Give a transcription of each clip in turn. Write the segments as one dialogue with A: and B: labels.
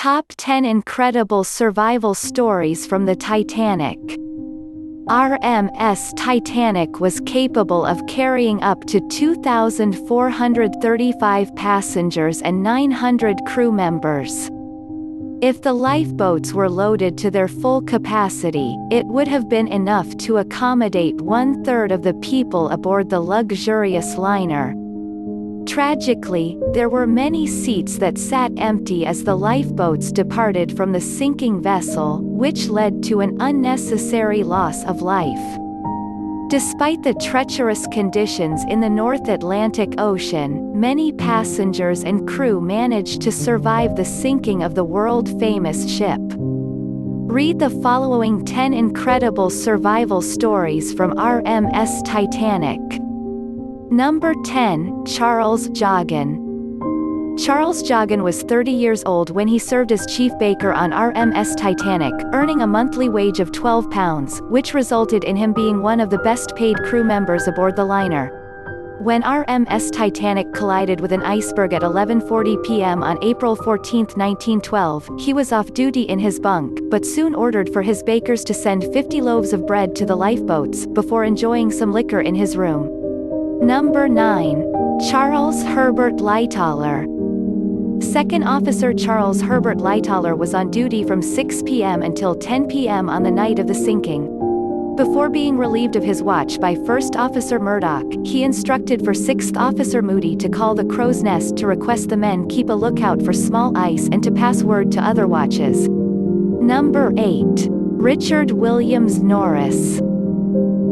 A: Top 10 Incredible Survival Stories from the Titanic. RMS Titanic was capable of carrying up to 2,435 passengers and 900 crew members. If the lifeboats were loaded to their full capacity, it would have been enough to accommodate one-third of the people aboard the luxurious liner. Tragically, there were many seats that sat empty as the lifeboats departed from the sinking vessel, which led to an unnecessary loss of life. Despite the treacherous conditions in the North Atlantic Ocean, many passengers and crew managed to survive the sinking of the world-famous ship. Read the following 10 incredible survival stories from RMS Titanic. Number 10, Charles Jagan. Charles Jagan was 30 years old when he served as chief baker on RMS Titanic, earning a monthly wage of £12, which resulted in him being one of the best-paid crew members aboard the liner. When RMS Titanic collided with an iceberg at 11:40 p.m. on April 14, 1912, he was off duty in his bunk, but soon ordered for his bakers to send 50 loaves of bread to the lifeboats, before enjoying some liquor in his room. Number 9. Charles Herbert Lightoller. Second Officer Charles Herbert Lightoller was on duty from 6 p.m. until 10 p.m. on the night of the sinking. Before being relieved of his watch by First Officer Murdoch, he instructed for Sixth Officer Moody to call the Crow's Nest to request the men keep a lookout for small ice and to pass word to other watches. Number 8. Richard Williams Norris.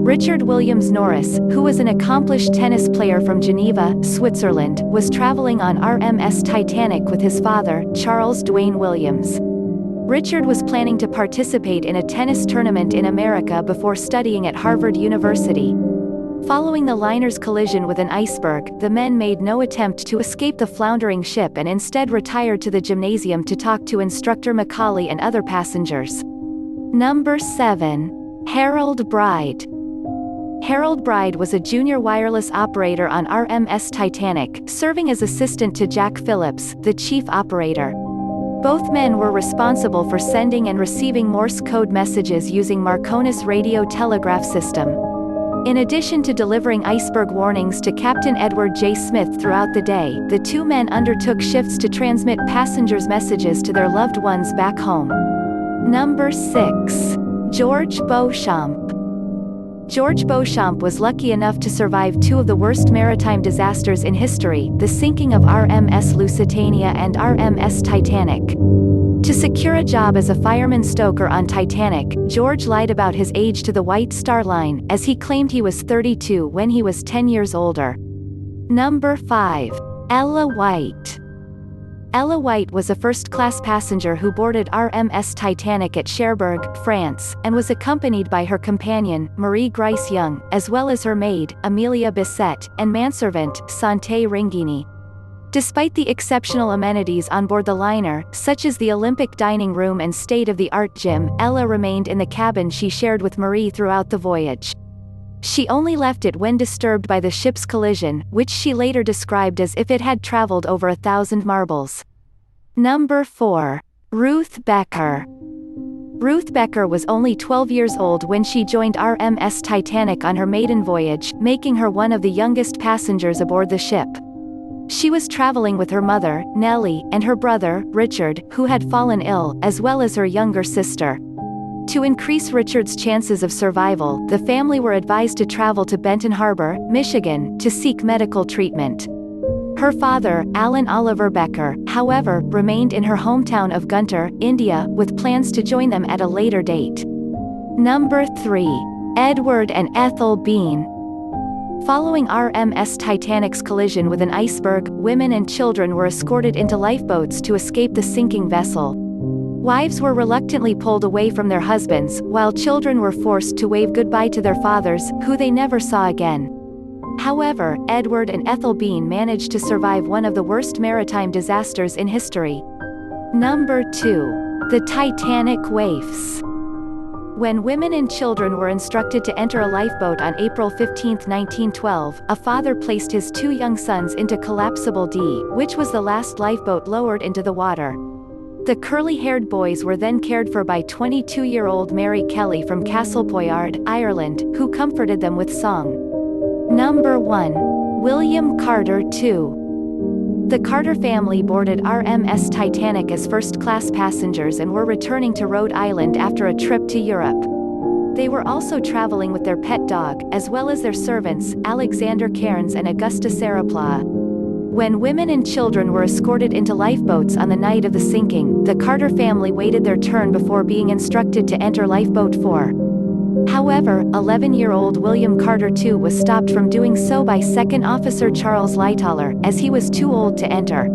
A: Richard Williams Norris, who was an accomplished tennis player from Geneva, Switzerland, was traveling on RMS Titanic with his father, Charles Dwayne Williams. Richard was planning to participate in a tennis tournament in America before studying at Harvard University. Following the liner's collision with an iceberg, the men made no attempt to escape the floundering ship and instead retired to the gymnasium to talk to instructor Macaulay and other passengers. Number 7. Harold Bride. Harold Bride was a junior wireless operator on RMS Titanic, serving as assistant to Jack Phillips, the chief operator. Both men were responsible for sending and receiving Morse code messages using Marconi's radio telegraph system. In addition to delivering iceberg warnings to Captain Edward J. Smith throughout the day, the two men undertook shifts to transmit passengers' messages to their loved ones back home. Number 6. George Beauchamp. George Beauchamp was lucky enough to survive two of the worst maritime disasters in history, the sinking of RMS Lusitania and RMS Titanic. To secure a job as a fireman stoker on Titanic, George lied about his age to the White Star Line, as he claimed he was 32 when he was 10 years older. Number 5. Ella White. Ella White was a first-class passenger who boarded RMS Titanic at Cherbourg, France, and was accompanied by her companion, Marie Grice Young, as well as her maid, Amelia Bissett, and manservant, Sante Ringini. Despite the exceptional amenities on board the liner, such as the Olympic dining room and state-of-the-art gym, Ella remained in the cabin she shared with Marie throughout the voyage. She only left it when disturbed by the ship's collision, which she later described as if it had traveled over 1,000 marbles. Number 4. Ruth Becker. Ruth Becker was only 12 years old when she joined RMS Titanic on her maiden voyage, making her one of the youngest passengers aboard the ship. She was traveling with her mother, Nellie, and her brother, Richard, who had fallen ill, as well as her younger sister. To increase Richard's chances of survival, the family were advised to travel to Benton Harbor, Michigan, to seek medical treatment. Her father, Alan Oliver Becker, however, remained in her hometown of Guntur, India, with plans to join them at a later date. Number 3. Edward and Ethel Bean. Following RMS Titanic's collision with an iceberg, women and children were escorted into lifeboats to escape the sinking vessel. Wives were reluctantly pulled away from their husbands, while children were forced to wave goodbye to their fathers, who they never saw again. However, Edward and Ethel Bean managed to survive one of the worst maritime disasters in history. Number 2. The Titanic Waves. When women and children were instructed to enter a lifeboat on April 15, 1912, a father placed his two young sons into Collapsible D, which was the last lifeboat lowered into the water. The curly-haired boys were then cared for by 22-year-old Mary Kelly from Castlepoyard, Ireland, who comforted them with song. Number 1. William Carter II. The Carter family boarded RMS Titanic as first-class passengers and were returning to Rhode Island after a trip to Europe. They were also traveling with their pet dog, as well as their servants, Alexander Cairns and Augusta Sarapla. When women and children were escorted into lifeboats on the night of the sinking, the Carter family waited their turn before being instructed to enter Lifeboat 4. However, 11-year-old William Carter II was stopped from doing so by Second Officer Charles Lightoller, as he was too old to enter.